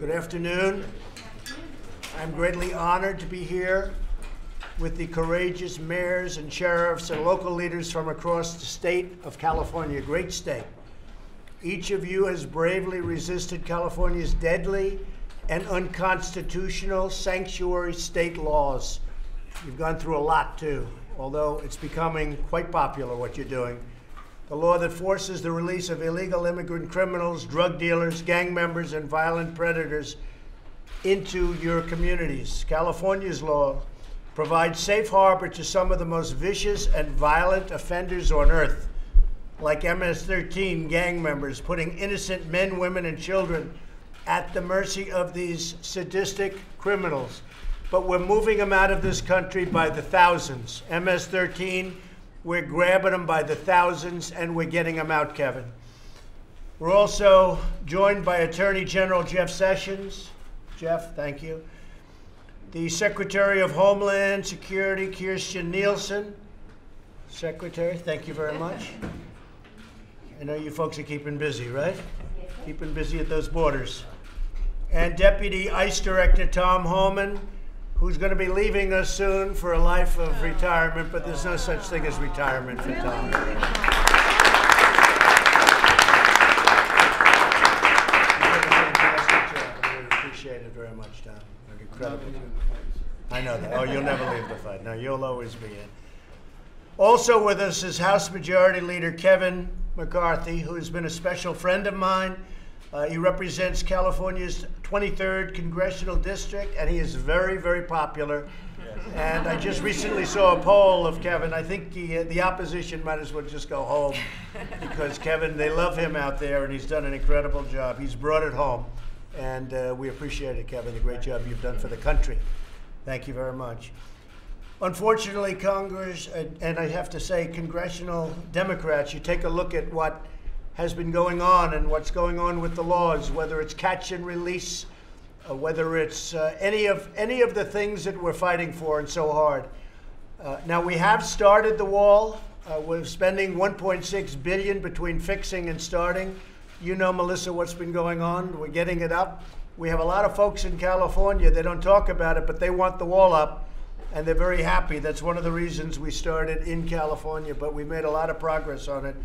Good afternoon. I'm greatly honored to be here with the courageous mayors and sheriffs and local leaders from across the state of California, a great state. Each of you has bravely resisted California's deadly and unconstitutional sanctuary state laws. You've gone through a lot too, although it's becoming quite popular what you're doing. The law that forces the release of illegal immigrant criminals, drug dealers, gang members, and violent predators into your communities. California's law provides safe harbor to some of the most vicious and violent offenders on earth, like MS-13 gang members, putting innocent men, women, and children at the mercy of these sadistic criminals. But we're moving them out of this country by the thousands. MS-13, we're grabbing them by the thousands, and we're getting them out, Kevin. We're also joined by Attorney General Jeff Sessions. Jeff, thank you. The Secretary of Homeland Security, Kirstjen Nielsen. Secretary, thank you very much. I know you folks are keeping busy, right? Keeping busy at those borders. And Deputy ICE Director Tom Homan, who's going to be leaving us soon for a life of retirement, but there's no such thing as retirement for Tom. You've done a fantastic job. I really appreciate it very much, Tom. Incredible. I know that. Oh, you'll never leave the fight. No, you'll always be in. Also with us is House Majority Leader Kevin McCarthy, who has been a special friend of mine. He represents California's 23rd Congressional District, and he is very, very popular. Yes. And I just recently saw a poll of Kevin. I think the opposition might as well just go home because Kevin, they love him out there, and he's done an incredible job. He's brought it home, and we appreciate it, Kevin, the great job you've done for the country. Thank you very much. Unfortunately, Congress, and I have to say, Congressional Democrats, you take a look at what has been going on and what's going on with the laws, whether it's catch and release, whether it's any of the things that we're fighting for and so hard. Now, we have started the wall. We're spending $1.6 billion between fixing and starting. You know, Melissa, what's been going on. We're getting it up. We have a lot of folks in California, they don't talk about it, but they want the wall up, and they're very happy. That's one of the reasons we started in California, but we made a lot of progress on it.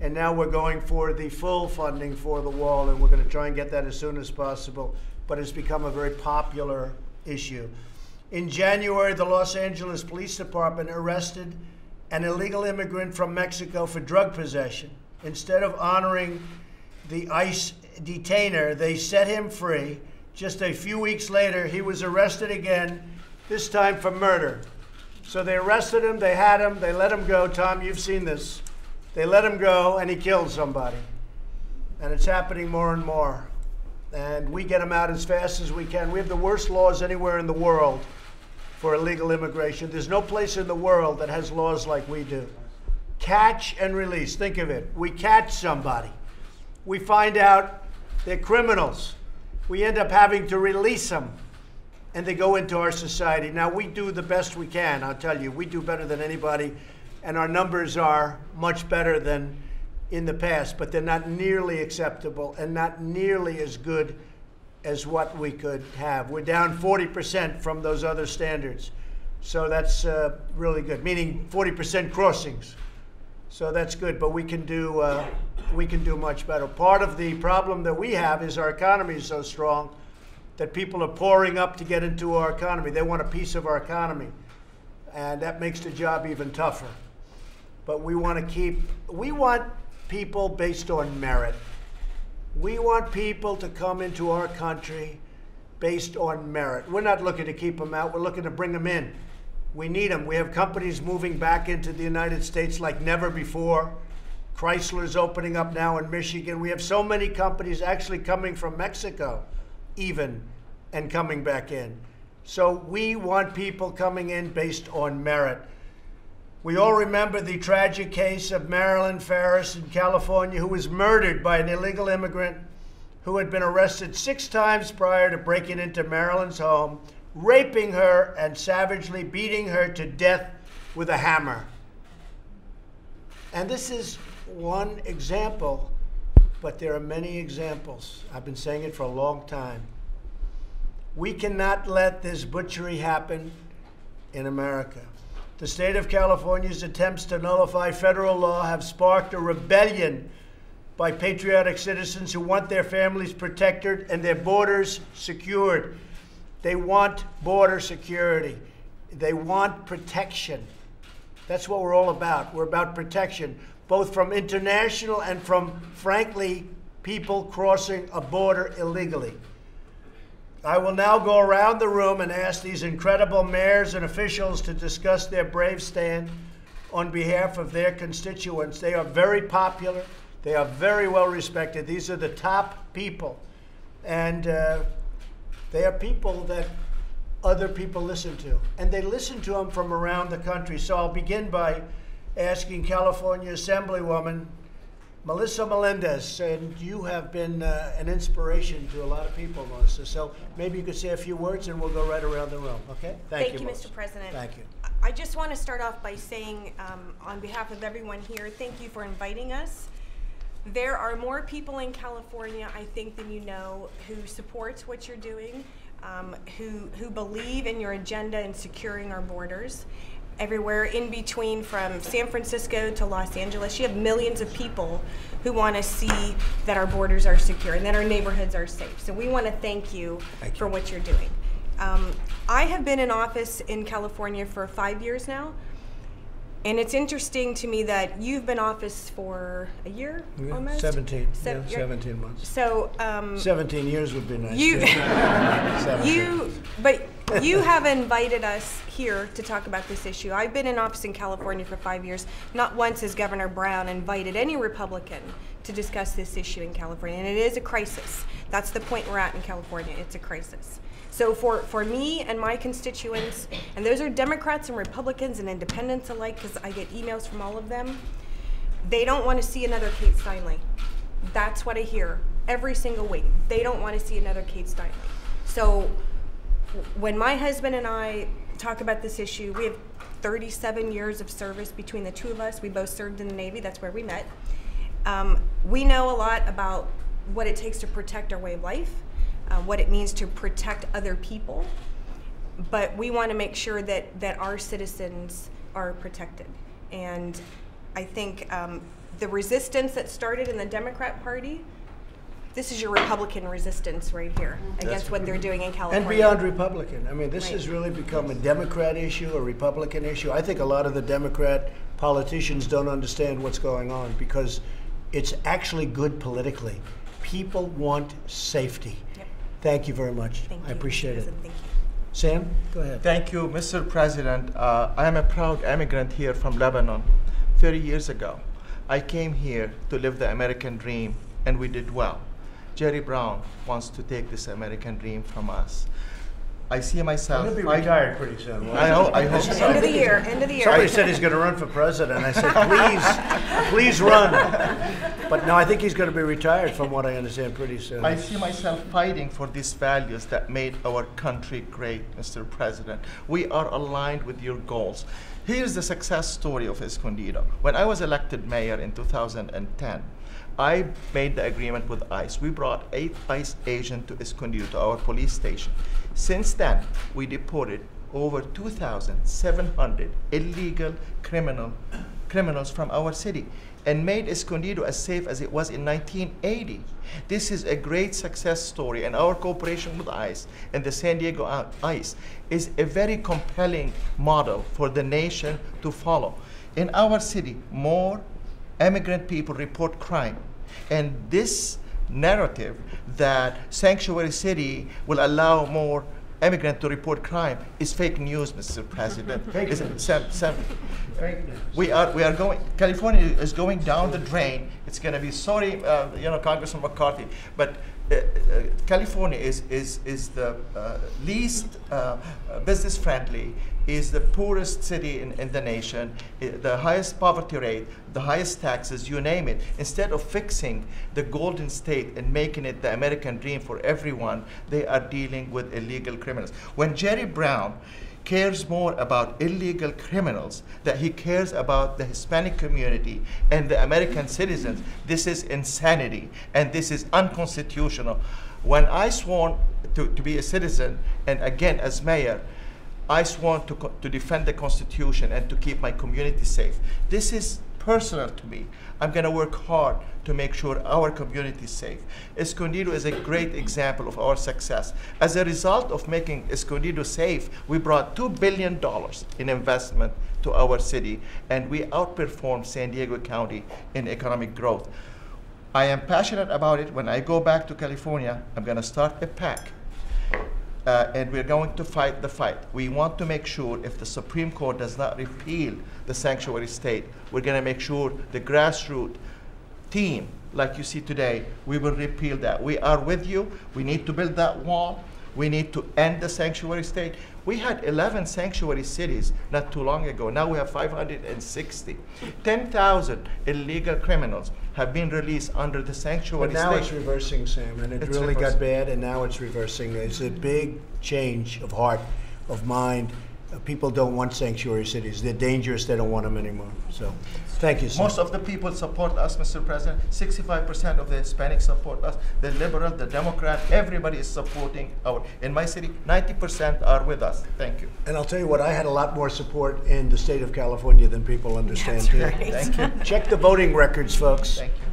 And now we're going for the full funding for the wall, and we're going to try and get that as soon as possible. But it's become a very popular issue. In January, the Los Angeles Police Department arrested an illegal immigrant from Mexico for drug possession. Instead of honoring the ICE detainer, they set him free. Just a few weeks later, he was arrested again, this time for murder. So they arrested him, they had him, they let him go. Tom, you've seen this. They let him go, and he killed somebody. And it's happening more and more. And we get him out as fast as we can. We have the worst laws anywhere in the world for illegal immigration. There's no place in the world that has laws like we do. Catch and release. Think of it. We catch somebody. We find out they're criminals. We end up having to release them, and they go into our society. Now, we do the best we can, I'll tell you. We do better than anybody. And our numbers are much better than in the past, but they're not nearly acceptable and not nearly as good as what we could have. We're down 40% from those other standards. So that's really good, meaning 40% crossings. So that's good, but we can do much better. Part of the problem that we have is our economy is so strong that people are pouring up to get into our economy. They want a piece of our economy, and that makes the job even tougher. But we want people based on merit. We want people to come into our country based on merit. We're not looking to keep them out. We're looking to bring them in. We need them. We have companies moving back into the United States like never before. Chrysler's opening up now in Michigan. We have so many companies actually coming from Mexico even and coming back in. So we want people coming in based on merit. We all remember the tragic case of Marilyn Farris in California, who was murdered by an illegal immigrant who had been arrested 6 times prior to breaking into Marilyn's home, raping her and savagely beating her to death with a hammer. And this is one example, but there are many examples. I've been saying it for a long time. We cannot let this butchery happen in America. The state of California's attempts to nullify federal law have sparked a rebellion by patriotic citizens who want their families protected and their borders secured. They want border security. They want protection. That's what we're all about. We're about protection, both from international and from, frankly, people crossing a border illegally. I will now go around the room and ask these incredible mayors and officials to discuss their brave stand on behalf of their constituents. They are very popular. They are very well respected. These are the top people. And they are people that other people listen to. And they listen to them from around the country. So I'll begin by asking California Assemblywoman Melissa Melendez, and you have been an inspiration to a lot of people, Melissa. So maybe you could say a few words and we'll go right around the room, okay? Thank you, Mr. President. Thank you. I just want to start off by saying, on behalf of everyone here, thank you for inviting us. There are more people in California, I think, than you know, who support what you're doing, who believe in your agenda in securing our borders. Everywhere in between, from San Francisco to Los Angeles, you have millions of people who want to see that our borders are secure and that our neighborhoods are safe. So we want to thank you for what you're doing. I have been in office in California for 5 years now, and it's interesting to me that you've been in office for a year, almost? 17, 17 months. So 17 years would be nice. But you have invited us here to talk about this issue. I've been in office in California for 5 years. Not once has Governor Brown invited any Republican to discuss this issue in California, and it is a crisis. That's the point we're at in California. It's a crisis. So for me and my constituents, and those are Democrats and Republicans and independents alike, because I get emails from all of them, they don't want to see another Kate Steinle. That's what I hear every single week. They don't want to see another Kate Steinle. So when my husband and I talk about this issue, we have 37 years of service between the two of us. We both served in the Navy. That's where we met. We know a lot about what it takes to protect our way of life, what it means to protect other people, but we want to make sure that our citizens are protected. And I think the resistance that started in the Democrat Party, this is your Republican resistance right here against what they're doing in California. And beyond Republican. I mean, this has really become a Democrat issue, a Republican issue. I think a lot of the Democrat politicians don't understand what's going on because it's actually good politically. People want safety. Yep. Thank you very much. Thank you. I appreciate it. Thank you. Sam, go ahead. Thank you, Mr. President. I am a proud immigrant here from Lebanon. 30 years ago, I came here to live the American dream, and we did well. Jerry Brown wants to take this American dream from us. I see myself. He'll be retired pretty soon. I hope so. End of the year. End of the year. Somebody said he's going to run for president. I said, please run. But no, I think he's going to be retired, from what I understand, pretty soon. I see myself fighting for these values that made our country great, Mr. President. We are aligned with your goals. Here's the success story of Escondido. When I was elected mayor in 2010, I made the agreement with ICE. We brought 8 ICE agents to Escondido, to our police station. Since then, we deported over 2,700 illegal criminals from our city and made Escondido as safe as it was in 1980. This is a great success story, and our cooperation with ICE and the San Diego ICE is a very compelling model for the nation to follow. In our city, more immigrant people report crime, and this narrative that sanctuary city will allow more immigrants to report crime is fake news, Mr. President. Fake news. Fake news. We are going. California is going down the drain. It's going to be sorry, Congressman McCarthy, but California is the least business friendly, is the poorest city in the nation, the highest poverty rate, the highest taxes, you name it. Instead of fixing the Golden State and making it the American dream for everyone, they are dealing with illegal criminals. When Jerry Brown cares more about illegal criminals than he cares about the Hispanic community and the American citizens, this is insanity, and this is unconstitutional. When I sworn to be a citizen, and again as mayor, I sworn to defend the Constitution and to keep my community safe. This is personal to me. I'm going to work hard to make sure our community is safe. Escondido is a great example of our success. As a result of making Escondido safe, we brought $2 billion in investment to our city, and we outperformed San Diego County in economic growth. I am passionate about it. When I go back to California, I'm going to start a PAC. And we're going to fight the fight. We want to make sure if the Supreme Court does not repeal the sanctuary state, we're going to make sure the grassroots team, like you see today, we will repeal that. We are with you. We need to build that wall. We need to end the sanctuary state. We had 11 sanctuary cities not too long ago. Now we have 560. 10,000 illegal criminals have been released under the sanctuary But now state. it's reversing, Sam, and it really got bad, and now it's reversing. It's a big change of heart, of mind. People don't want sanctuary cities. They're dangerous. They don't want them anymore. So, thank you, Sam. Most of the people support us, Mr. President. 65% of the Hispanics support us. The liberal, the Democrat, everybody is supporting in my city, 90% are with us. Thank you. And I'll tell you what, I had a lot more support in the state of California than people understand here. Thank you. Check the voting records, folks. Thank you.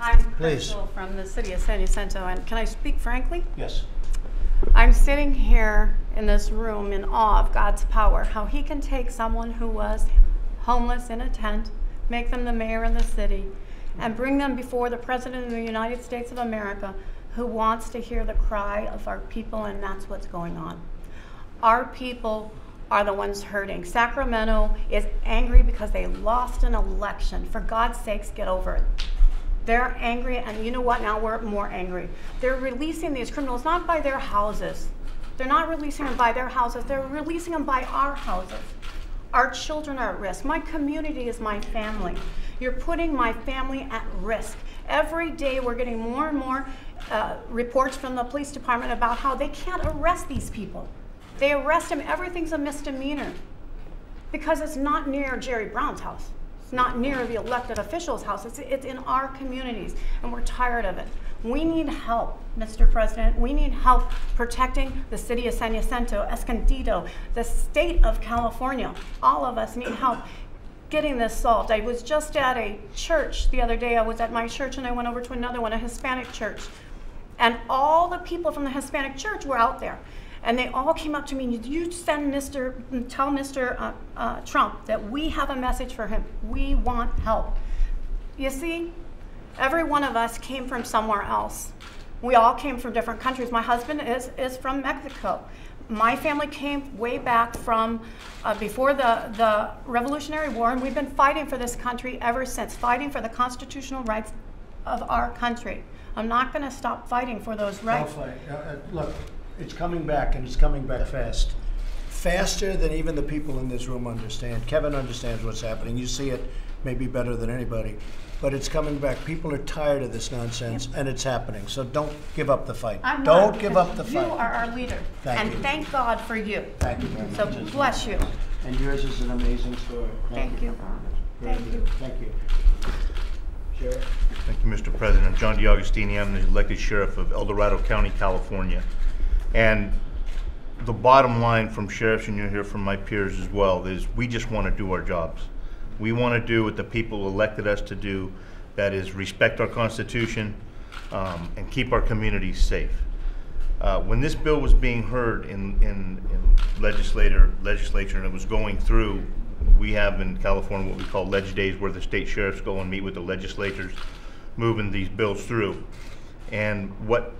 I'm Please. Crystal from the city of San Jacinto, and can I speak frankly? Yes. I'm sitting here in this room in awe of God's power, how he can take someone who was homeless in a tent, make them the mayor of the city, and bring them before the President of the United States of America, who wants to hear the cry of our people, and that's what's going on. Our people are the ones hurting. Sacramento is angry because they lost an election. For God's sakes, get over it. They're angry, and you know what? Now we're more angry. They're releasing these criminals not by their houses. They're not releasing them by their houses. They're releasing them by our houses. Our children are at risk. My community is my family. You're putting my family at risk. Every day we're getting more and more reports from the police department about how they can't arrest these people. They arrest them, everything's a misdemeanor because it's not near Jerry Brown's house. It's not near the elected official's house. It's in our communities, and we're tired of it. We need help, Mr. President. We need help protecting the city of San Jacinto, Escondido, the state of California. All of us need help getting this solved. I was just at a church the other day. I was at my church, and I went over to another one, a Hispanic church. And all the people from the Hispanic church were out there. And they all came up to me, and you tell Mr. Trump that we have a message for him. We want help. You see, every one of us came from somewhere else. We all came from different countries. My husband is from Mexico. My family came way back from before the Revolutionary War, and we've been fighting for this country ever since, fighting for the constitutional rights of our country. I'm not going to stop fighting for those rights. Don't fight. Look. It's coming back, and it's coming back fast. Faster than even the people in this room understand. Kevin understands what's happening. You see it maybe better than anybody. But it's coming back. People are tired of this nonsense, and it's happening. So don't give up the fight. Don't give up the fight. You are our leader. Thank you. And thank God for you. Thank you very much. So bless you. And yours is an amazing story. Thank you. Thank you. Thank you. Sheriff? Thank you, Mr. President. John DiAugustini. I'm the elected sheriff of El Dorado County, California. And the bottom line from sheriffs, and you'll hear from my peers as well, is we just want to do our jobs. We want to do what the people elected us to do, that is respect our Constitution and keep our communities safe. When this bill was being heard in legislature and it was going through, we have in California what we call ledge days, where the state sheriffs go and meet with the legislators moving these bills through. And what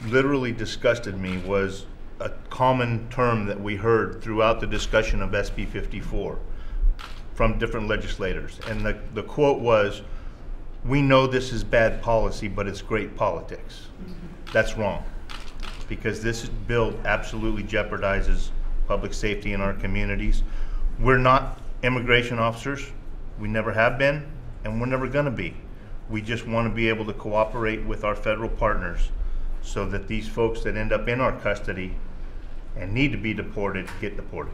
literally disgusted me was a common term that we heard throughout the discussion of SB 54 from different legislators. And the quote was, "We know this is bad policy, but it's great politics." That's wrong, because this bill absolutely jeopardizes public safety in our communities. We're not immigration officers. We never have been, and we're never gonna be. We just want to be able to cooperate with our federal partners so that these folks that end up in our custody and need to be deported get deported.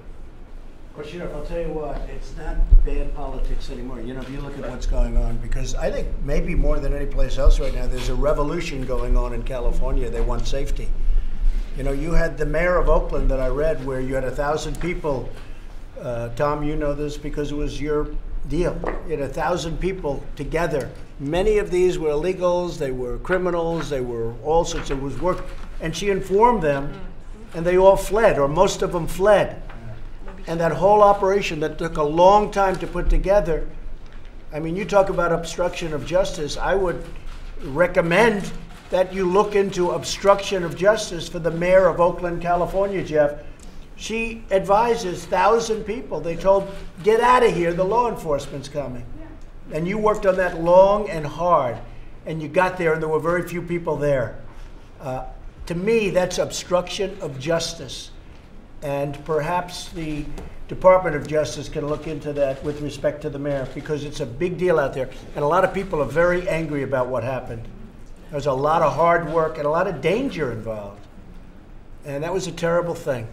Well, Sheriff, I'll tell you what, it's not bad politics anymore. You know, if you look at what's going on, because I think maybe more than any place else right now, there's a revolution going on in California. They want safety. You know, you had the mayor of Oakland that I read where you had 1,000 people. Tom, you know this because it was your deal. You had 1,000 people together. Many of these were illegals, they were criminals, they were all sorts of, it was work. And she informed them, and they all fled, or most of them fled. And that whole operation that took a long time to put together, I mean, you talk about obstruction of justice. I would recommend that you look into obstruction of justice for the mayor of Oakland, California, Jeff. She advises 1,000 people. They told, get out of here, the law enforcement's coming. And you worked on that long and hard, and you got there, and there were very few people there. To me, that's obstruction of justice. And perhaps the Department of Justice can look into that with respect to the mayor, because it's a big deal out there. And a lot of people are very angry about what happened. There's a lot of hard work and a lot of danger involved. And that was a terrible thing.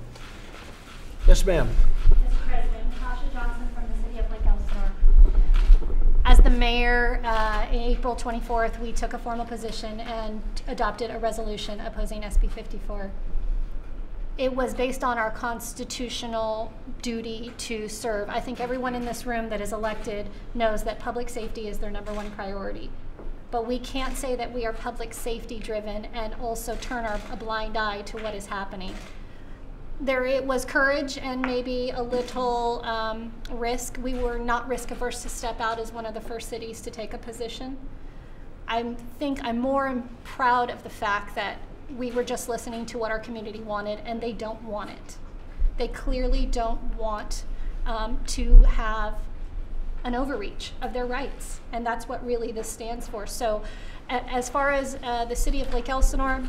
Yes, ma'am. Mr. President, Natasha Johnson from the city of Lake Elsinore. As the mayor, April 24th, we took a formal position and adopted a resolution opposing SB 54. It was based on our constitutional duty to serve. I think everyone in this room that is elected knows that public safety is their #1 priority. But we can't say that we are public safety driven and also turn a blind eye to what is happening. It was courage and maybe a little risk. We were not risk averse to step out as one of the first cities to take a position. I think I'm more proud of the fact that we were just listening to what our community wanted, and they don't want it. They clearly don't want to have an overreach of their rights, and that's what really this stands for. So as far as the city of Lake Elsinore,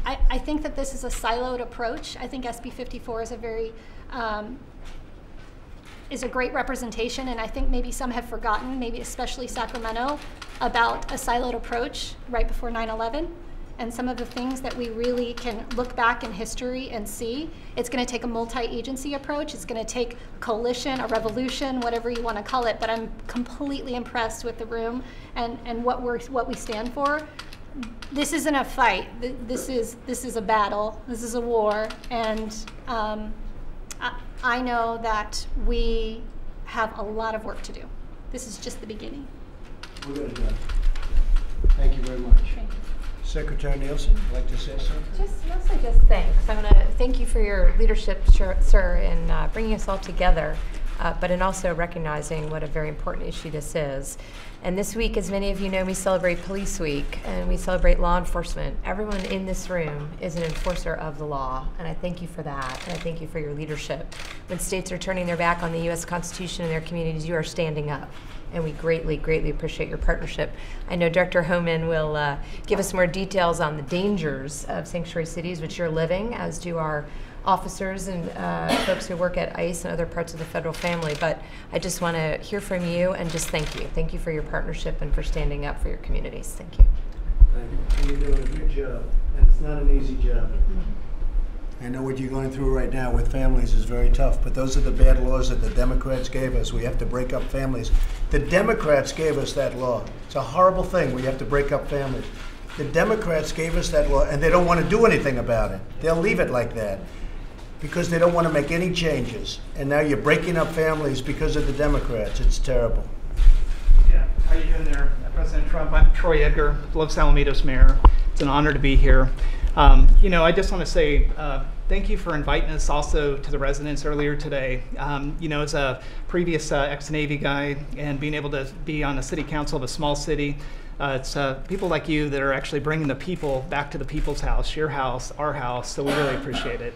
I think that this is a siloed approach. I think SB 54 is is a great representation, and I think maybe some have forgotten, maybe especially Sacramento, about a siloed approach right before 9/11. And some of the things that we really can look back in history and see. It's going to take a multi-agency approach. It's going to take a coalition, a revolution, whatever you want to call it. But I'm completely impressed with the room and what we stand for. This isn't a fight. This is a battle. This is a war. And I know that we have a lot of work to do. This is just the beginning. We're going to do it. Thank you very much. Thank you. Secretary Nielsen, would you like to say something? Mostly just thanks. I want to thank you for your leadership, sir, in bringing us all together, but in also recognizing what a very important issue this is. And this week, as many of you know, we celebrate Police Week, and we celebrate law enforcement. Everyone in this room is an enforcer of the law, and I thank you for that, and I thank you for your leadership. When states are turning their back on the U.S. Constitution and their communities, you are standing up. And we greatly, greatly appreciate your partnership. I know Director Homan will give us more details on the dangers of sanctuary cities, which you're living, as do our officers and folks who work at ICE and other parts of the federal family. But I just want to hear from you and just thank you. Thank you for your partnership and for standing up for your communities. Thank you. Thank you. You're doing a good job, and it's not an easy job. I know what you're going through right now with families is very tough, but those are the bad laws that the Democrats gave us. We have to break up families. The Democrats gave us that law. It's a horrible thing. We have to break up families. The Democrats gave us that law, and they don't want to do anything about it. They'll leave it like that because they don't want to make any changes. And now you're breaking up families because of the Democrats. It's terrible. Yeah, how are you doing there, President Trump? I'm Troy Edgar, Los Alamitos mayor. It's an honor to be here. I just want to say thank you for inviting us also to the residents earlier today. As a previous ex-Navy guy and being able to be on the city council of a small city, it's people like you that are actually bringing the people back to the people's house, your house, our house, so we really appreciate it.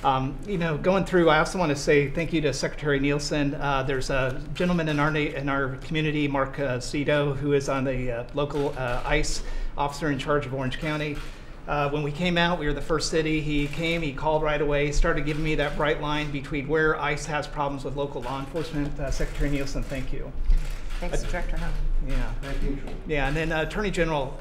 Going through, I also want to say thank you to Secretary Nielsen. There's a gentleman in our community, Mark Cito, who is on the local ICE officer in charge of Orange County. When we came out, we were the first city. He came, he called right away, started giving me that bright line between where ICE has problems with local law enforcement. Secretary Nielsen, thank you. Thanks, Director Homan. Yeah. Thank you. Yeah, and then Attorney General,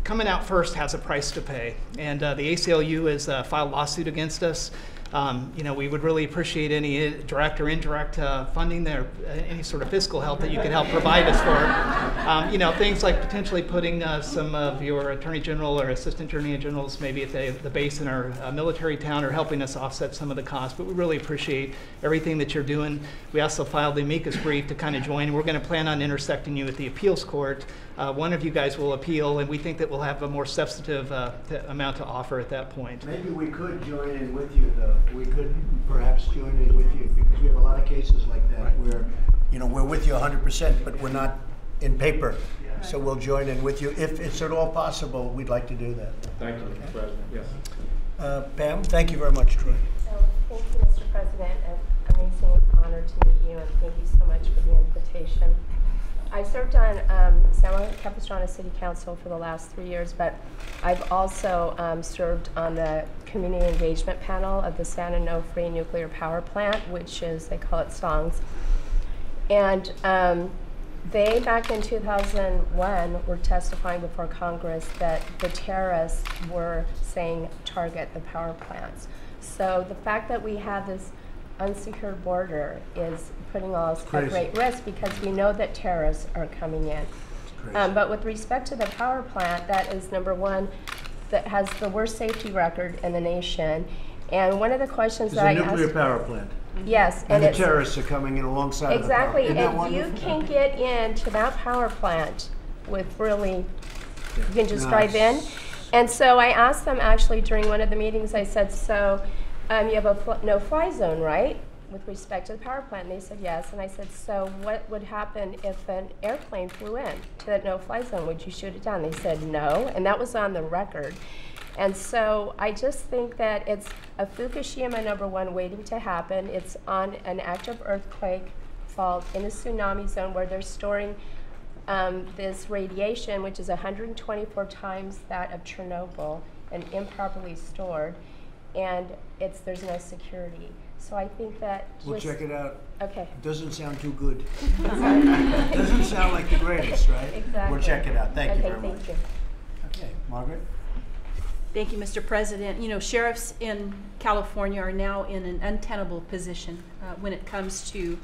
coming out first has a price to pay. And the ACLU has filed a lawsuit against us. We would really appreciate any direct or indirect funding there, any sort of fiscal help that you could help provide us for. Things like potentially putting some of your Attorney General or Assistant Attorney Generals maybe at the base in our military town, or helping us offset some of the costs. But we really appreciate everything that you're doing. We also filed the amicus brief to kind of join. We're going to plan on intersecting you at the appeals court. One of you guys will appeal, and we think that we'll have a more substantive amount to offer at that point. Maybe we could join in with you, though. We could perhaps join in with you, because we have a lot of cases like that where, we're with you 100%, but we're not in paper. So we'll join in with you. If it's at all possible, we'd like to do that. Thank you, Mr. President. Yes. Pam, thank you very much, Troy. Thank you, Mr. President. An amazing honor to meet you, and thank you so much for the invitation. I served on San Capistrano City Council for the last 3 years, but I've also served on the community engagement panel of the San Onofre nuclear power plant, which is, they call it SONGS. And they, back in 2001, were testifying before Congress that the terrorists were saying target the power plants. So the fact that we have this unsecured border is putting us at great risk, because we know that terrorists are coming in. But with respect to the power plant, that is number one, that has the worst safety record in the nation. And one of the questions that I asked— It's a nuclear power plant. Yes. And the terrorists are coming in alongside of the power plant. Exactly. And you can get into that power plant with really, you can just drive in. And so I asked them actually during one of the meetings, I said, so you have a no-fly zone, right, with respect to the power plant? And they said yes. And I said, so what would happen if an airplane flew in to that no-fly zone? Would you shoot it down? They said no, and that was on the record. And so I just think that it's a Fukushima #1 waiting to happen. It's on an active earthquake fault in a tsunami zone where they're storing this radiation, which is 124 times that of Chernobyl, and improperly stored. And there's no security. So I think that we'll check it out. Okay. It doesn't sound too good. It doesn't sound like the greatest, right? Exactly. We'll check it out. Thank you very much. Thank you. Okay, Margaret? Thank you, Mr. President. Sheriffs in California are now in an untenable position when it comes to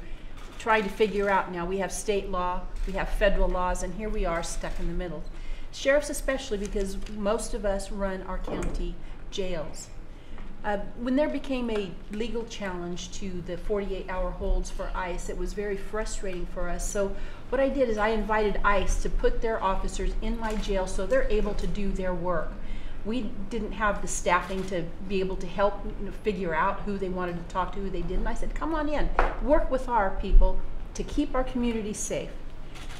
trying to figure out, now we have state law, we have federal laws, and here we are stuck in the middle. Sheriffs especially, because most of us run our county jails. When there became a legal challenge to the 48-hour holds for ICE, it was very frustrating for us. So what I did is I invited ICE to put their officers in my jail so they're able to do their work. We didn't have the staffing to be able to help figure out who they wanted to talk to, who they didn't. I said, come on in, work with our people to keep our community safe.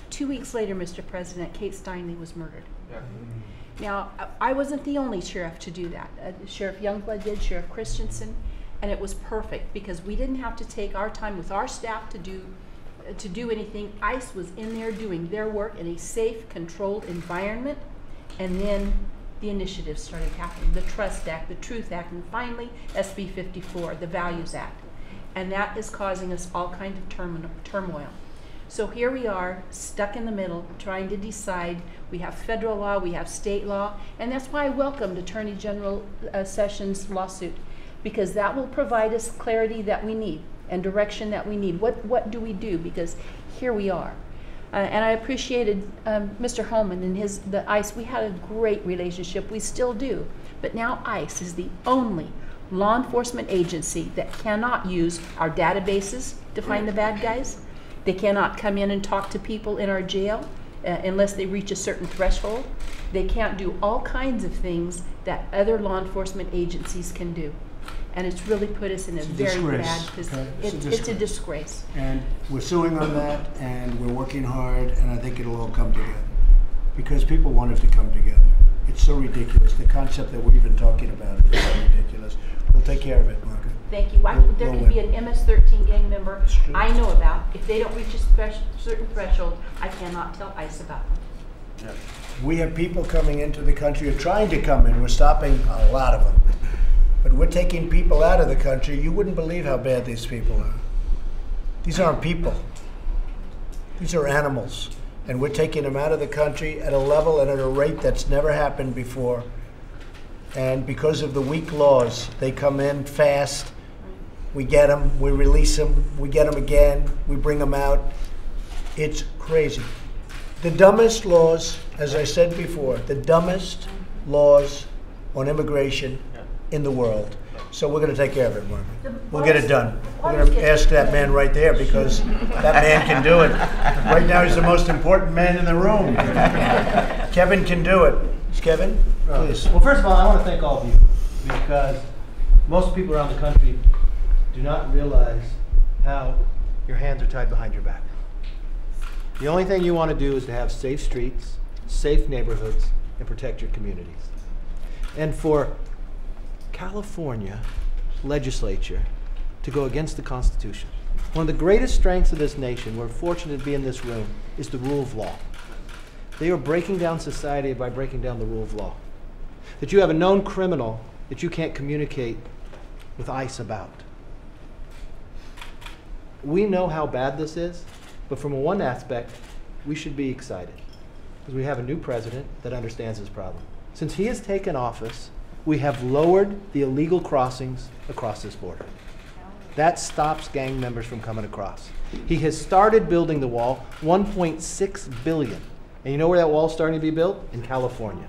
2 weeks later, Mr. President, Kate Steinle was murdered. Yeah. Now, I wasn't the only sheriff to do that. Sheriff Youngblood did, Sheriff Christensen, and it was perfect because we didn't have to take our time with our staff to do anything. ICE was in there doing their work in a safe, controlled environment, and then the initiatives started happening. The Trust Act, the Truth Act, and finally SB 54, the Values Act. And that is causing us all kinds of turmoil. So here we are, stuck in the middle, trying to decide. We have federal law, we have state law, and that's why I welcomed Attorney General Sessions' lawsuit, because that will provide us clarity that we need and direction that we need. What do we do? Because here we are. And I appreciated Mr. Holman and the ICE. We had a great relationship, we still do. But now ICE is the only law enforcement agency that cannot use our databases to find the bad guys. They cannot come in and talk to people in our jail unless they reach a certain threshold. They can't do all kinds of things that other law enforcement agencies can do. And it's really put us in a very bad position. It's a disgrace. And we're suing on that, and we're working hard, and I think it'll all come together. Because people want it to come together. It's so ridiculous. The concept that we're even talking about is so ridiculous. We'll take care of it, Margaret. Thank you. There could be an MS-13 gang member I know about. If they don't reach a certain threshold, I cannot tell ICE about them. Yeah. We have people coming into the country, or trying to come in. We're stopping a lot of them. But we're taking people out of the country. You wouldn't believe how bad these people are. These aren't people. These are animals. And we're taking them out of the country at a level and at a rate that's never happened before. And because of the weak laws, they come in fast, We get them, we release them, we get them again, we bring them out. It's crazy. The dumbest laws, as I said before, the dumbest laws on immigration in the world. So we're going to take care of it, Margaret. We'll get it done. We're going to ask that man right there because that man can do it. Right now he's the most important man in the room. Kevin can do it. Kevin, please. Well, first of all, I want to thank all of you because most people around the country do not realize how your hands are tied behind your back. The only thing you want to do is to have safe streets, safe neighborhoods, and protect your communities. And for California legislature to go against the Constitution. One of the greatest strengths of this nation, we're fortunate to be in this room, is the rule of law. They are breaking down society by breaking down the rule of law. That you have a known criminal that you can't communicate with ICE about. We know how bad this is, but from one aspect, we should be excited because we have a new president that understands this problem. Since he has taken office, we have lowered the illegal crossings across this border. That stops gang members from coming across. He has started building the wall, $1.6 billion. And you know where that wall is starting to be built? In California.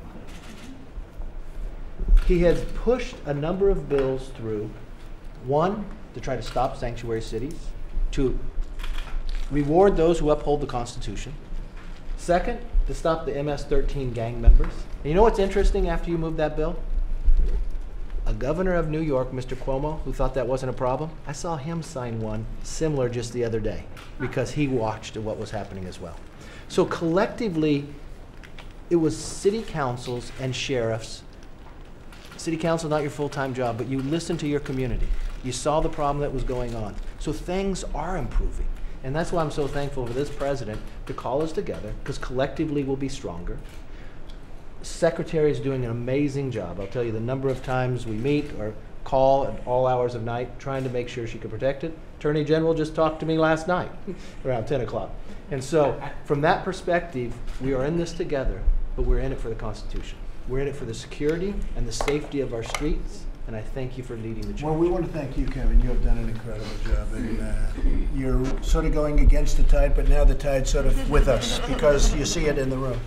He has pushed a number of bills through. One, to try to stop sanctuary cities. To reward those who uphold the Constitution. Second, to stop the MS-13 gang members. And you know what's interesting after you move that bill? A governor of New York, Mr. Cuomo, who thought that wasn't a problem, I saw him sign one similar just the other day because he watched what was happening as well. So collectively, it was city councils and sheriffs. City council, not your full-time job, but you listened to your community. You saw the problem that was going on. So things are improving. And that's why I'm so thankful for this president to call us together, because collectively we'll be stronger. Secretary is doing an amazing job. I'll tell you the number of times we meet or call at all hours of night trying to make sure she can protect it. Attorney General just talked to me last night around 10 o'clock. And so from that perspective, we are in this together, but we're in it for the Constitution. We're in it for the security and the safety of our streets, and I thank you for leading the charge. Well, we want to thank you, Kevin. You have done an incredible job, and you're sort of going against the tide, but now the tide's sort of with us because you see it in the room.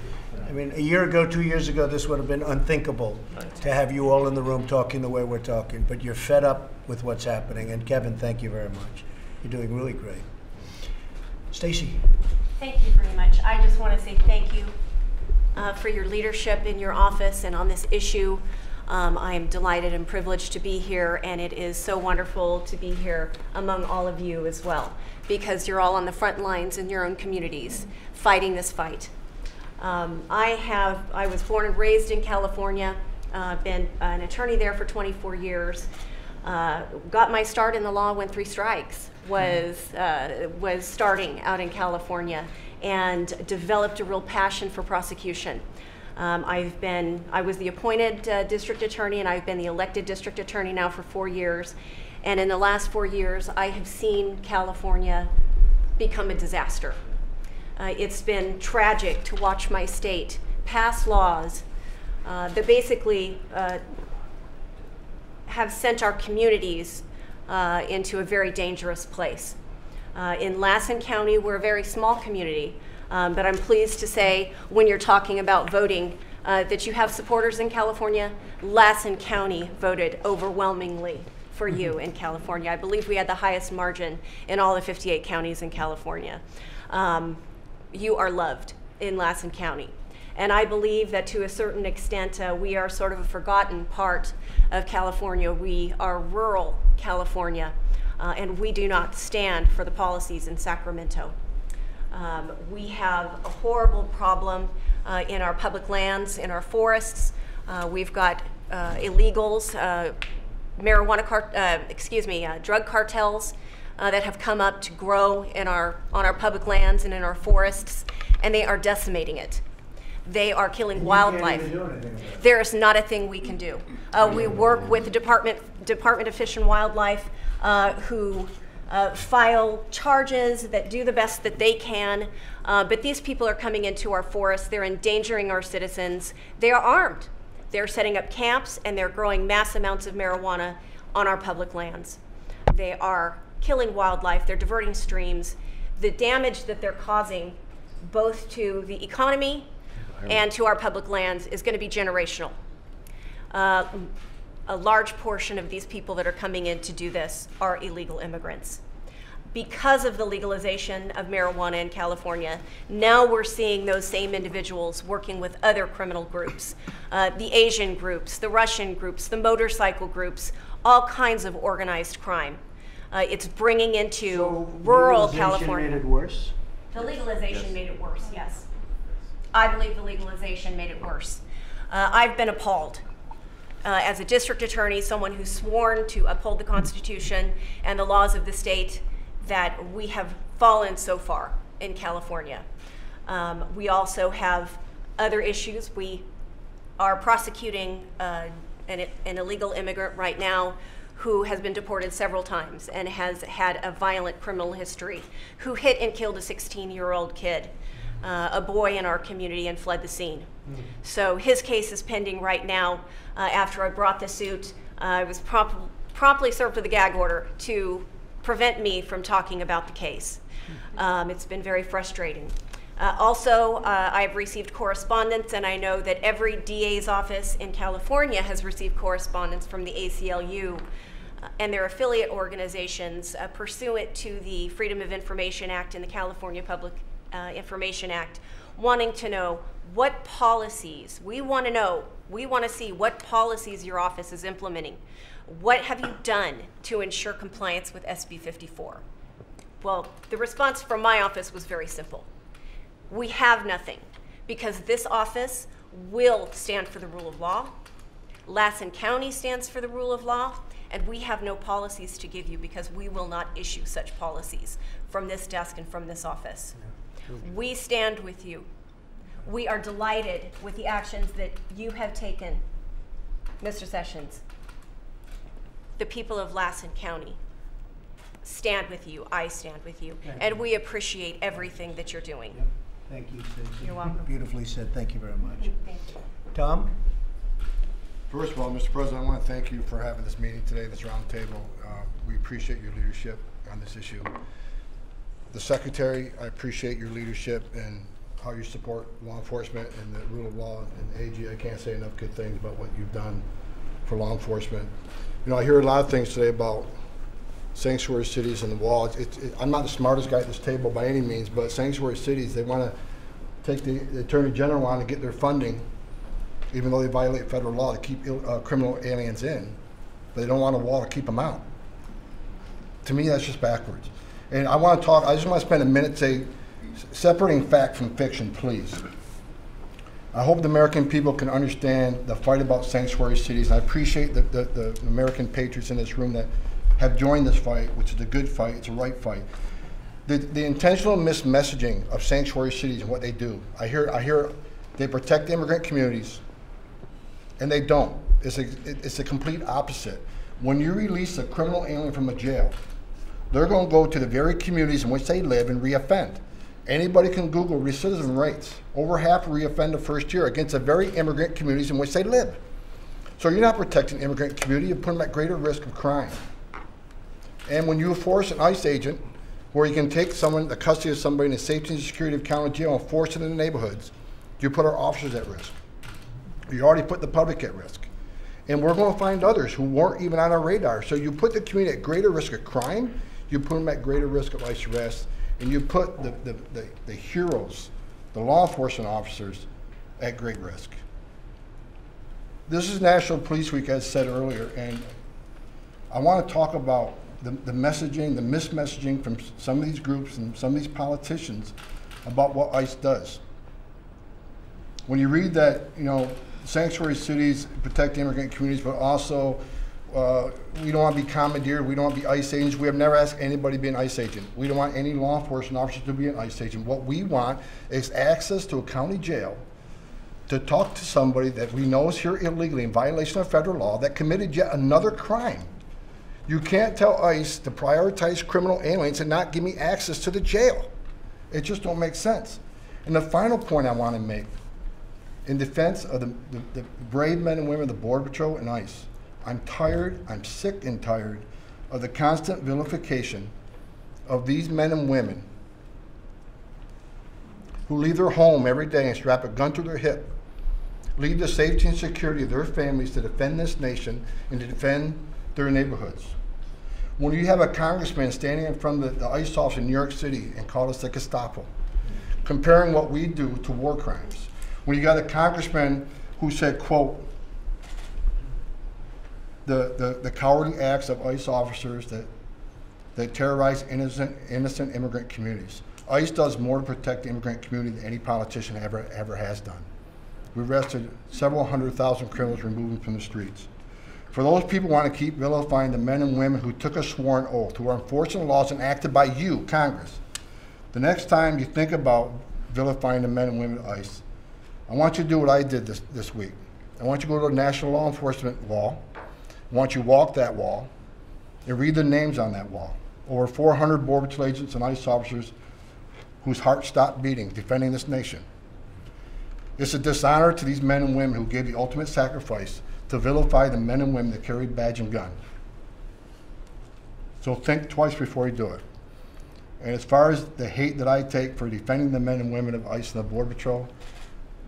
I mean, a year ago, 2 years ago, this would have been unthinkable to have you all in the room talking the way we're talking, but you're fed up with what's happening, and Kevin, thank you very much. You're doing really great. Stacy. Thank you very much. I just want to say thank you for your leadership in your office and on this issue. I am delighted and privileged to be here, and it is so wonderful to be here among all of you as well, because you're all on the front lines in your own communities fighting this fight. I was born and raised in California, been an attorney there for 24 years, got my start in the law when 3 strikes was starting out in California, and developed a real passion for prosecution. I was the appointed district attorney, and I've been the elected district attorney now for 4 years. And in the last 4 years, I have seen California become a disaster. It's been tragic to watch my state pass laws that basically have sent our communities into a very dangerous place. In Lassen County, we're a very small community, but I'm pleased to say when you're talking about voting that you have supporters in California. Lassen County voted overwhelmingly for you in California. I believe we had the highest margin in all the 58 counties in California. You are loved in Lassen County. And I believe that to a certain extent, we are sort of a forgotten part of California. We are rural California, and we do not stand for the policies in Sacramento. We have a horrible problem in our public lands, in our forests. We've got illegals, drug cartels that have come up to grow on our public lands and in our forests, and they are decimating it. They are killing wildlife. There is not a thing we can do. We work with the Department of Fish and Wildlife, who file charges that do the best that they can, but these people are coming into our forests. They're endangering our citizens. They are armed. They're setting up camps, and they're growing mass amounts of marijuana on our public lands. They are killing wildlife, they're diverting streams. The damage that they're causing both to the economy and to our public lands is going to be generational. A large portion of these people that are coming in to do this are illegal immigrants. Because of the legalization of marijuana in California, now we're seeing those same individuals working with other criminal groups, the Asian groups, the Russian groups, the motorcycle groups, all kinds of organized crime. It's bringing into rural California. Made it worse? The legalization made it worse, yes. I believe the legalization made it worse. I've been appalled. As a district attorney, someone who's sworn to uphold the Constitution and the laws of the state, that we have fallen so far in California. We also have other issues. We are prosecuting an illegal immigrant right now who has been deported several times and has had a violent criminal history, who hit and killed a 16-year-old kid, a boy in our community, and fled the scene. So his case is pending right now. After I brought the suit, I was promptly served with a gag order to prevent me from talking about the case. It's been very frustrating. Also, I've received correspondence, and I know that every DA's office in California has received correspondence from the ACLU and their affiliate organizations pursuant to the Freedom of Information Act and the California Public Information Act, wanting to know what policies, we want to see what policies your office is implementing. What have you done to ensure compliance with SB 54? Well, the response from my office was very simple. We have nothing, because this office will stand for the rule of law. Lassen County stands for the rule of law, and we have no policies to give you because we will not issue such policies from this desk and from this office. We stand with you. We are delighted with the actions that you have taken, Mr. Sessions. The people of Lassen County stand with you. I stand with you. And we appreciate everything that you're doing. Yep. Thank you, Stacey. You're welcome. Beautifully said. Thank you very much. Thank you. Tom? First of all, Mr. President, I want to thank you for having this meeting today, this roundtable. We appreciate your leadership on this issue. The Secretary, I appreciate your leadership and how you support law enforcement and the rule of law. And AG, I can't say enough good things about what you've done for law enforcement. You know, I hear a lot of things today about sanctuary cities and the wall. I'm not the smartest guy at this table by any means, but sanctuary cities, they want to take the Attorney General on to get their funding, even though they violate federal law to keep criminal aliens in, but they don't want a wall to keep them out. To me, that's just backwards. And I want to talk, I just want to spend a minute separating fact from fiction, please. I hope the American people can understand the fight about sanctuary cities. And I appreciate the American patriots in this room that have joined this fight, which is a good fight, it's a right fight. The intentional mismessaging of sanctuary cities and what they do. I hear they protect immigrant communities, and they don't. It's a complete opposite. When you release a criminal alien from a jail, they're going to go to the very communities in which they live and reoffend. Anybody can Google recidivism rates. Over half reoffend the first year against the very immigrant communities in which they live. So you're not protecting the immigrant community, you put them at greater risk of crime. And when you force an ICE agent, where you can take someone, the custody of somebody in the safety and security of county jail and force it in the neighborhoods, you put our officers at risk. You already put the public at risk. And we're going to find others who weren't even on our radar. So you put the community at greater risk of crime, you put them at greater risk of ICE arrest, and you put the heroes, the law enforcement officers, at great risk. This is National Police Week, as said earlier, and I want to talk about the messaging, the mismessaging from some of these groups and some of these politicians about what ICE does. When you read that, you know, sanctuary cities protect immigrant communities, but also we don't want to be commandeered, we don't want to be ICE agents. We have never asked anybody to be an ICE agent. We don't want any law enforcement officers to be an ICE agent. What we want is access to a county jail to talk to somebody that we know is here illegally in violation of federal law that committed yet another crime. You can't tell ICE to prioritize criminal aliens and not give me access to the jail. It just don't make sense. And the final point I want to make, in defense of the brave men and women of the Border Patrol and ICE, I'm tired, I'm sick and tired of the constant vilification of these men and women who leave their home every day and strap a gun to their hip, leave the safety and security of their families to defend this nation and to defend their neighborhoods. When you have a congressman standing in front of the ICE office in New York City and call us the Gestapo, comparing what we do to war crimes. When you got a congressman who said, quote, the cowardly acts of ICE officers that terrorize innocent immigrant communities. ICE does more to protect the immigrant community than any politician ever has done. We've arrested several 100,000 criminals, removed them from the streets. For those people who want to keep vilifying the men and women who took a sworn oath, who are enforcing the laws enacted by you, Congress, the next time you think about vilifying the men and women of ICE, I want you to do what I did this week. I want you to go to the National Law Enforcement Wall. I want you to walk that wall and read the names on that wall. Over 400 Border Patrol agents and ICE officers whose hearts stopped beating, defending this nation. It's a dishonor to these men and women who gave the ultimate sacrifice to vilify the men and women that carried badge and gun. So think twice before you do it. And as far as the hate that I take for defending the men and women of ICE and the Border Patrol,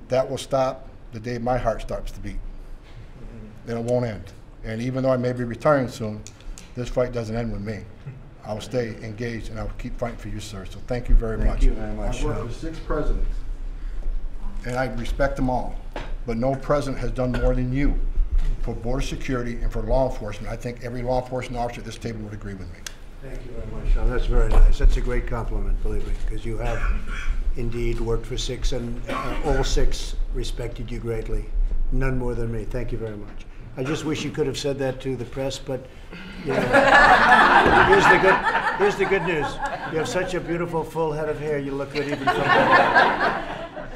that will stop the day my heart starts to beat. And it won't end. And even though I may be retiring soon, this fight doesn't end with me. I'll stay engaged and I'll keep fighting for you, sir. So thank you very much. Thank you very much. I've worked with 6 presidents, and I respect them all. But no president has done more than you for border security and for law enforcement. I think every law enforcement officer at this table would agree with me. Thank you very much, Sean. That's very nice. That's a great compliment, believe me, because you have indeed worked for 6, and all 6 respected you greatly. None more than me. Thank you very much. I just wish you could have said that to the press, but you know, here's the good news. You have such a beautiful full head of hair. You look good even from that.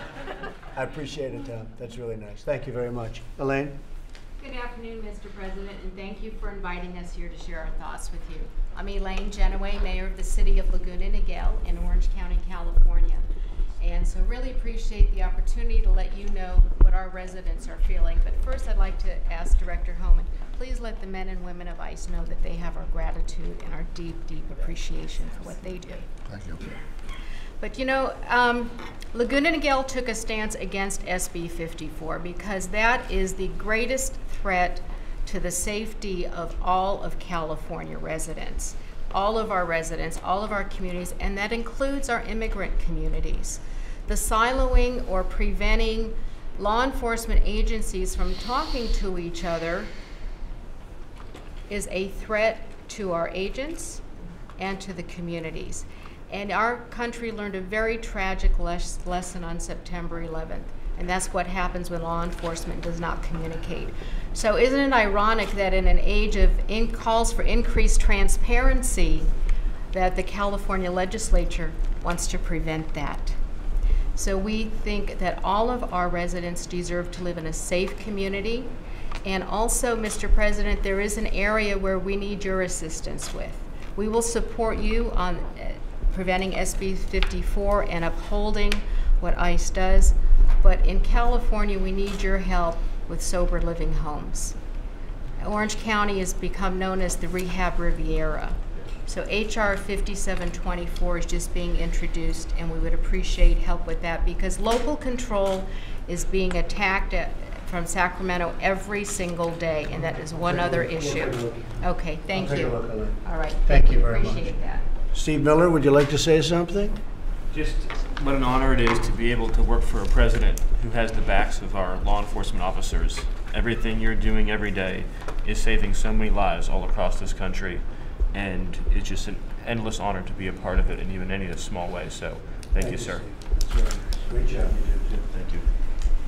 I appreciate it, Tom. That's really nice. Thank you very much. Elaine? Good afternoon, Mr. President, and thank you for inviting us here to share our thoughts with you. I'm Elaine Genoway, Mayor of the City of Laguna Niguel in Orange County, California. And so really appreciate the opportunity to let you know what our residents are feeling. But first I'd like to ask Director Homan, please let the men and women of ICE know that they have our gratitude and our deep, deep appreciation for what they do. Thank you. But you know, Laguna Niguel took a stance against SB 54 because that is the greatest threat to the safety of all of California residents. All of our residents, all of our communities, and that includes our immigrant communities. The siloing or preventing law enforcement agencies from talking to each other is a threat to our agents and to the communities. And our country learned a very tragic lesson on September 11th. And that's what happens when law enforcement does not communicate. So isn't it ironic that in an age of calls for increased transparency, that the California legislature wants to prevent that? So we think that all of our residents deserve to live in a safe community. And also, Mr. President, there is an area where we need your assistance with. We will support you on preventing SB 54 and upholding what ICE does. But in California, we need your help with sober living homes. Orange County has become known as the Rehab Riviera. So HR 5724 is just being introduced, and we would appreciate help with that because local control is being attacked from Sacramento every single day, and that is one other issue. Okay, thank you. All right, Thank you very much. Appreciate that. Steve Miller, would you like to say something? Just what an honor it is to be able to work for a president who has the backs of our law enforcement officers. Everything you're doing every day is saving so many lives all across this country, and it's just an endless honor to be a part of it in even any small way. So thank you, sir. Great job you did. Thank you.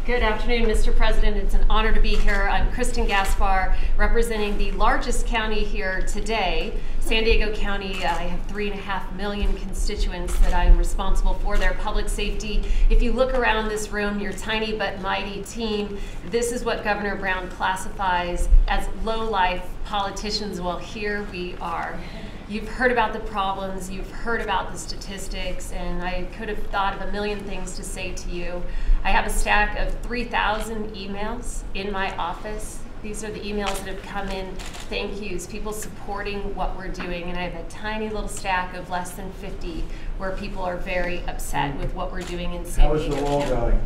Good afternoon, Mr. President. It's an honor to be here. I'm Kristen Gaspar, representing the largest county here today, San Diego County. I have 3.5 million constituents that I'm responsible for their public safety. If you look around this room, your tiny but mighty team, this is what Governor Brown classifies as low-life politicians. Well, here we are. You've heard about the problems, you've heard about the statistics, and I could have thought of a million things to say to you. I have a stack of 3,000 emails in my office These are the emails that have come in, thank yous, people supporting what we're doing. And I have a tiny little stack of less than 50 where people are very upset with what we're doing in San Diego. How's the wall going?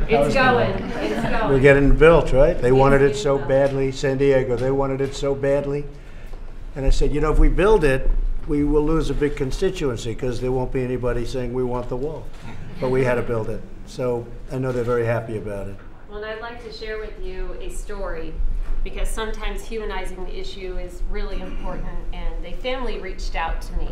It's going. It's going. We're getting built, right? They wanted it so badly. San Diego, they wanted it so badly. And I said, you know, if we build it, we will lose a big constituency because there won't be anybody saying we want the wall. But we had to build it. So I know they're very happy about it. Well, and I'd like to share with you a story because sometimes humanizing the issue is really important. And a family reached out to me.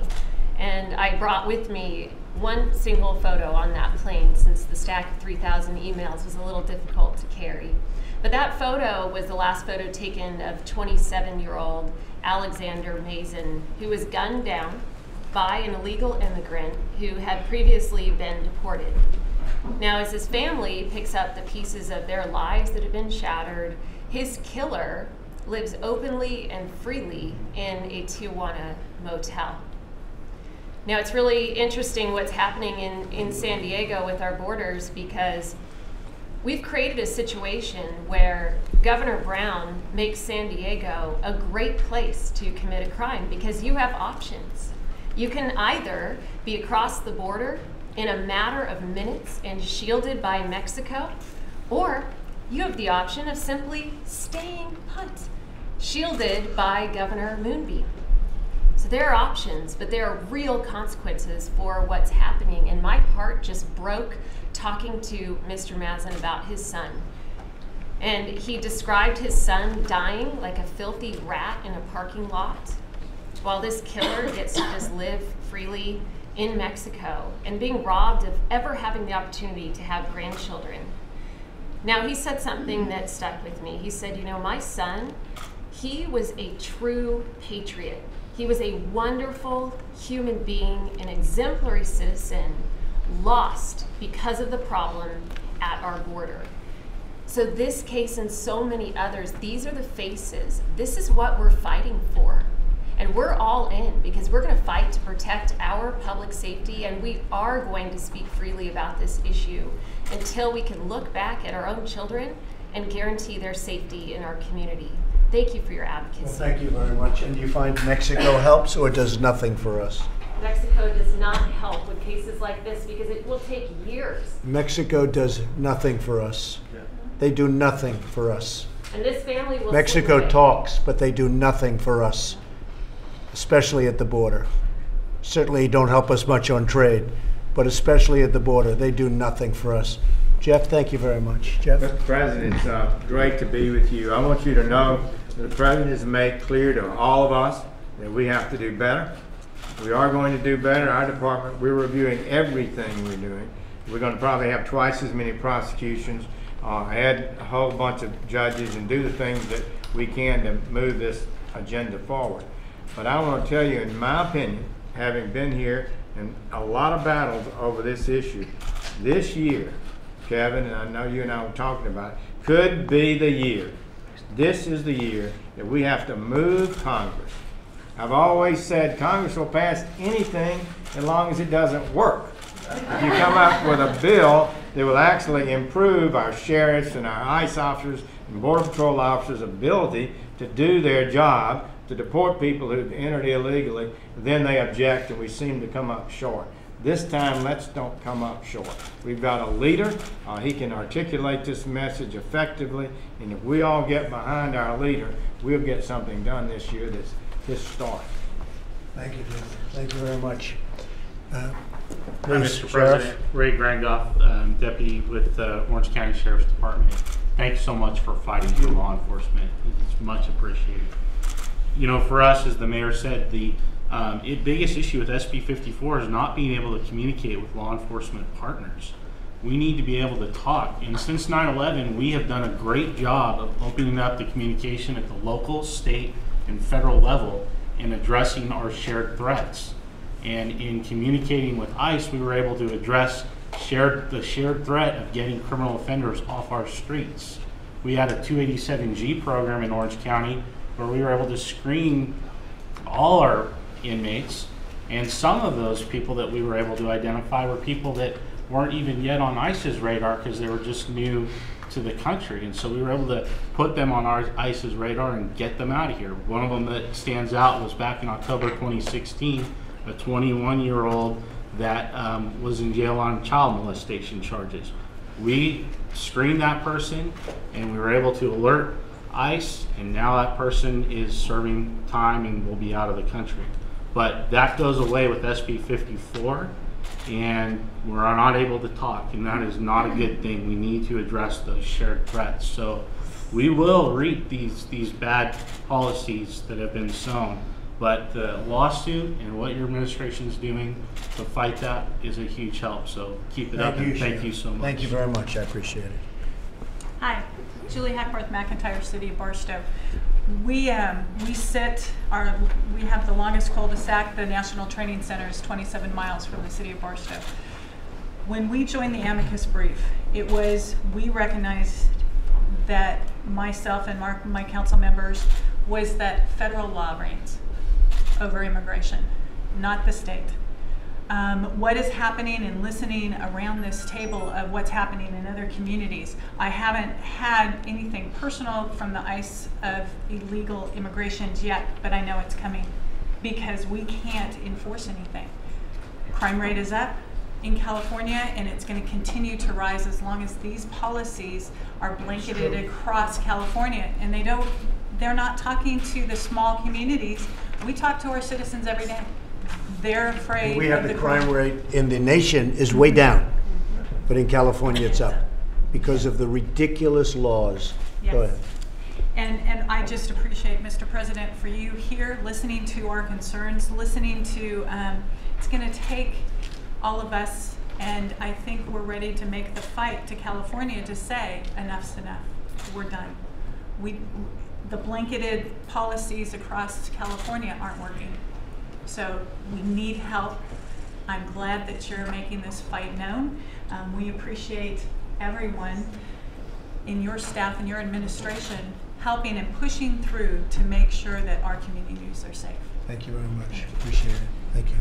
And I brought with me one single photo on that plane since the stack of 3,000 emails was a little difficult to carry. But that photo was the last photo taken of 27-year-old Alexander Mason, who was gunned down by an illegal immigrant who had previously been deported. Now, as his family picks up the pieces of their lives that have been shattered, his killer lives openly and freely in a Tijuana motel. Now, it's really interesting what's happening in San Diego with our borders because we've created a situation where Governor Brown makes San Diego a great place to commit a crime because you have options. You can either be across the border in a matter of minutes and shielded by Mexico, or you have the option of simply staying put, shielded by Governor Moonbeam. So there are options, but there are real consequences for what's happening. And my heart just broke talking to Mr. Mason about his son. And he described his son dying like a filthy rat in a parking lot, while this killer gets to just live freely in Mexico and being robbed of ever having the opportunity to have grandchildren. Now, he said something that stuck with me. He said, you know, my son, he was a true patriot. He was a wonderful human being, an exemplary citizen, lost because of the problem at our border. So this case and so many others, these are the faces. This is what we're fighting for. And we're all in because we're going to fight to protect our public safety, and we are going to speak freely about this issue until we can look back at our own children and guarantee their safety in our community. Thank you for your advocacy. Well, thank you very much. And do you find Mexico helps or does nothing for us? Mexico does not help with cases like this because it will take years. Mexico does nothing for us. They do nothing for us. And this family will Mexico talks, but they do nothing for us, especially at the border. Certainly don't help us much on trade, but especially at the border, they do nothing for us. Jeff, thank you very much. Jeff? Mr. President, it's great to be with you. I want you to know that the President has made clear to all of us that we have to do better. We are going to do better. Our department, we're reviewing everything we're doing. We're going to probably have twice as many prosecutions, add a whole bunch of judges, and do the things that we can to move this agenda forward. But I want to tell you, in my opinion, having been here in a lot of battles over this issue, this year, Kevin, and I know you and I were talking about it, could be the year. This is the year that we have to move Congress. I've always said Congress will pass anything as long as it doesn't work. If you come up with a bill that will actually improve our sheriffs and our ICE officers and Border Patrol officers' ability to do their job, to deport people who've entered illegally, then they object and we seem to come up short. This time, let's don't come up short. We've got a leader. He can articulate this message effectively, and if we all get behind our leader, we'll get something done this year that's historic. Thank you, Jeff. Thank you very much. Hi, Mr. President. Ray Grangoff, Deputy with Orange County Sheriff's Department. Thank you so much for fighting for law enforcement. It's much appreciated. You know, for us, as the mayor said, the biggest issue with SB 54 is not being able to communicate with law enforcement partners. We need to be able to talk. And since 9/11, we have done a great job of opening up the communication at the local, state, and federal level in addressing our shared threats. And in communicating with ICE, we were able to address the shared threat of getting criminal offenders off our streets. We had a 287G program in Orange County where we were able to screen all our inmates, and some of those people that we were able to identify were people that weren't even yet on ICE's radar because they were just new to the country. And so we were able to put them on our ICE's radar and get them out of here. One of them that stands out was back in October 2016, a 21-year-old that was in jail on child molestation charges. We screened that person and we were able to alert ICE, and now that person is serving time and will be out of the country. But that goes away with SB 54, and we're not able to talk, and that is not a good thing. We need to address those shared threats. So we will reap these bad policies that have been sown, but the lawsuit and what your administration is doing to fight that is a huge help. So keep it up, and thank you so much. Thank you very much. I appreciate it. Hi, Julie Hackworth, McIntyre, City of Barstow. We have the longest cul-de-sac. The National Training Center is 27 miles from the City of Barstow. When we joined the amicus brief, we recognized that myself and my council members was that federal law reigns over immigration, not the state. What is happening and listening around this table of what's happening in other communities, I haven't had anything personal from the ICE of illegal immigrations yet, but I know it's coming because we can't enforce anything. Crime rate is up in California, and it's going to continue to rise as long as these policies are blanketed across California. And they're not talking to the small communities. We talk to our citizens every day. They're afraid. We have the crime rate in the nation is way down, but in California it's up because of the ridiculous laws. Yes. Go ahead. And I just appreciate, Mr. President, for you here listening to our concerns, listening to, it's going to take all of us, and I think we're ready to make the fight to California to say enough's enough. We're done. The blanketed policies across California aren't working. So we need help. I'm glad that you're making this fight known. We appreciate everyone in your staff and your administration helping and pushing through to make sure that our communities are safe. Thank you very much. Appreciate it. Thank you.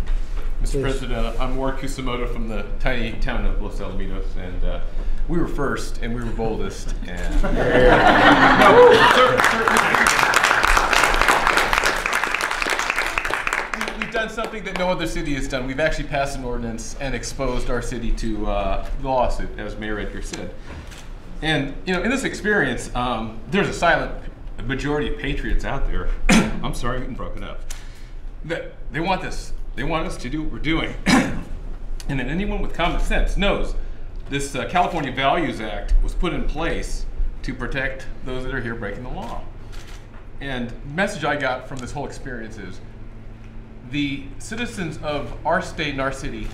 Mr. President, I'm Ward Kusamoto from the tiny town of Los Alamitos, and we were first and we were boldest. And we've done something that no other city has done. We've actually passed an ordinance and exposed our city to the lawsuit, as Mayor Edgar said. And in this experience, there's a silent majority of patriots out there. I'm sorry, I'm getting broken up. That they want this. They want us to do what we're doing. And then anyone with common sense knows this California Values Act was put in place to protect those that are here breaking the law. And the message I got from this whole experience is the citizens of our state and our city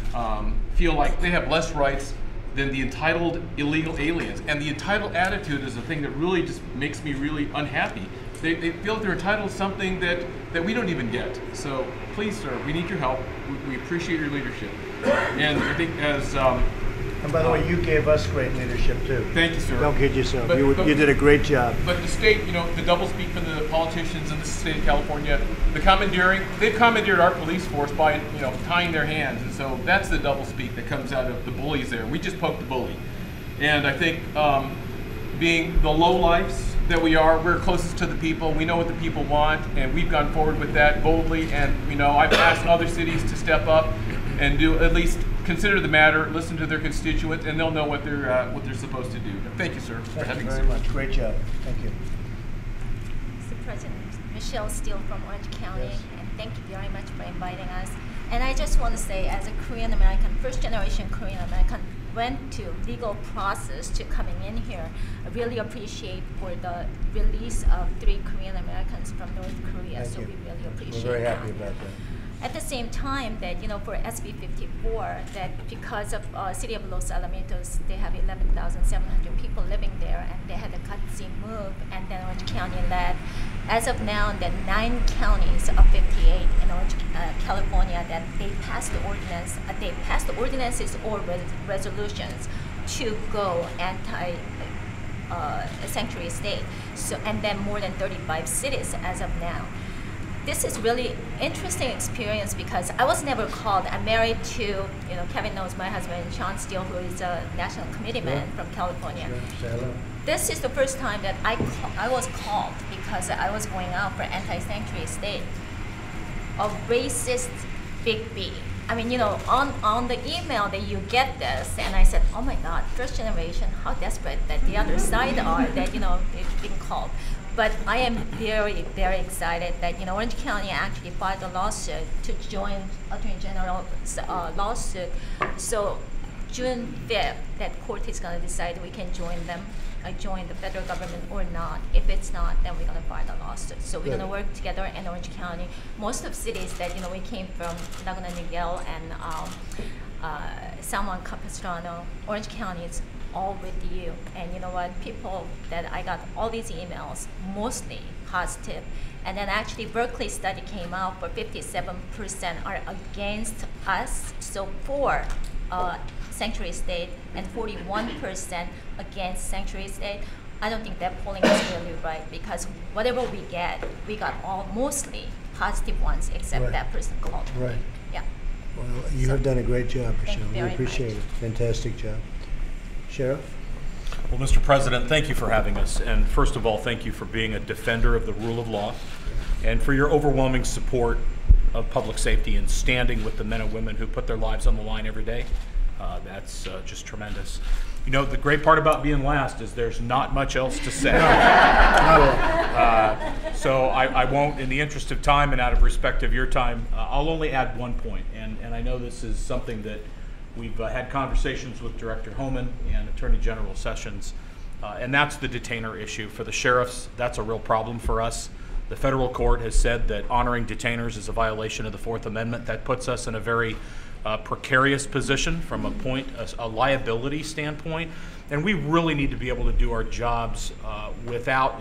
feel like they have less rights than the entitled illegal aliens. And the entitled attitude is the thing that really just makes me really unhappy. They feel they're entitled to something that we don't even get. So please, sir, we need your help. We appreciate your leadership. And I think as... and by the way, you gave us great leadership too. Thank you, sir. Don't kid yourself. You did a great job. But the state, the doublespeak from the politicians in the state of California, the commandeering, they've commandeered our police force by, tying their hands. And so that's the doublespeak that comes out of the bullies there. We just poked the bully. And I think being the lowlifes that we are, we're closest to the people. We know what the people want, and we've gone forward with that boldly. And I've asked other cities to step up and do at least consider the matter, listen to their constituents, and they'll know what they're supposed to do. Thank you, sir, for having us. Thank you very much. Great job. Thank you. Mr. President, Michelle Steele from Orange County, and thank you very much for inviting us. And I just want to say, as a Korean American, first generation Korean American, went to legal process to coming in here. I really appreciate for the release of 3 Korean Americans from North Korea. Thank you. We really appreciate We're very that. happy about that. At the same time, that for SB 54, that because of City of Los Alamitos, they have 11,700 people living there, and they had a gutsy move, and then Orange County led. As of now, there are 9 counties of 58 in Orange, California that they passed the ordinance. They passed the ordinances or resolutions to go anti-sanctuary state. So, and then more than 35 cities as of now. This is really interesting experience because I was never called. I'm married to, Kevin knows my husband, Sean Steele, who is a national committeeman from California. Sure. this is the first time that I was called because I was going out for anti-sanctuary state. A racist big B. I mean, you know, on the email that you get this, and I said, oh my God, first generation, how desperate that the other side are that, you know, they've been called. But I am very, very excited that, you know, Orange County actually filed a lawsuit to join Attorney General's lawsuit. So June 5th, that court is going to decide we can join them, join the federal government or not. If it's not, then we're going to file a lawsuit. So we're going to work together in Orange County. Most of cities that, you know, we came from, Laguna Niguel and San Juan Capistrano, Orange County is all with you. And you know what, people that I got all these emails, mostly positive. And then actually Berkeley study came out for 57% are against us. So for sanctuary state and 41% against sanctuary state. I don't think that polling is really right because whatever we get, we got all mostly positive ones except that person called. Right. Yeah. Well, you have done a great job, Thank Michelle. you We very appreciate much. it. Fantastic job. Sheriff? Well, Mr. President, thank you for having us. And first of all, thank you for being a defender of the rule of law and for your overwhelming support of public safety and standing with the men and women who put their lives on the line every day. That's just tremendous. You know, the great part about being last is there's not much else to say. So I won't, in the interest of time and out of respect of your time, I'll only add one point. And I know this is something that we've had conversations with Director Homan and Attorney General Sessions, and that's the detainer issue. For the sheriffs, that's a real problem for us. The federal court has said that honoring detainers is a violation of the Fourth Amendment. That puts us in a very precarious position from a liability standpoint, and we really need to be able to do our jobs without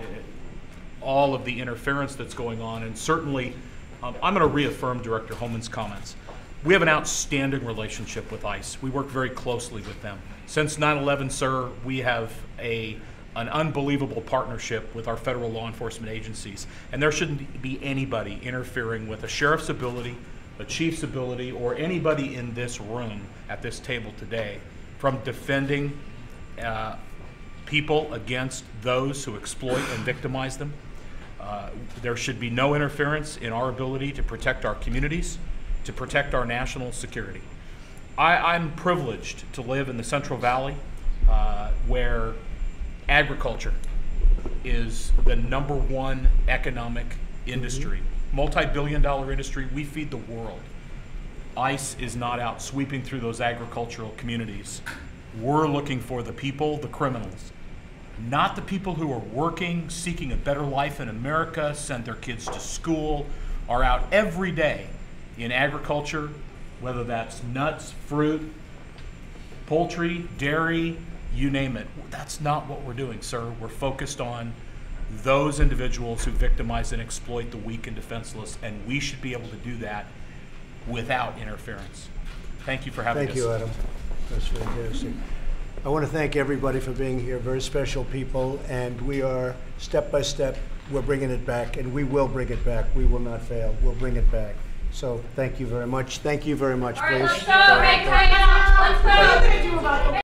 all of the interference that's going on. And certainly, I'm going to reaffirm Director Homan's comments. We have an outstanding relationship with ICE. We work very closely with them. Since 9/11, sir, we have an unbelievable partnership with our federal law enforcement agencies, and there shouldn't be anybody interfering with a sheriff's ability, a chief's ability, or anybody in this room at this table today from defending people against those who exploit and victimize them. There should be no interference in our ability to protect our communities, to protect our national security. I'm privileged to live in the Central Valley where agriculture is the #1 economic industry. Multi-billion-dollar industry, we feed the world. ICE is not out sweeping through those agricultural communities. We're looking for the people, the criminals, not the people who are working, seeking a better life in America, send their kids to school, are out every day in agriculture, whether that's nuts, fruit, poultry, dairy, you name it. That's not what we're doing, sir. We're focused on those individuals who victimize and exploit the weak and defenseless, and we should be able to do that without interference. Thank you for having us. Thank you, Adam. That's fantastic. I want to thank everybody for being here. Very special people, and we are step by step. We're bringing it back, and we will bring it back. We will not fail. We'll bring it back. So thank you very much. Thank you very much, please. Let's go. Let's go.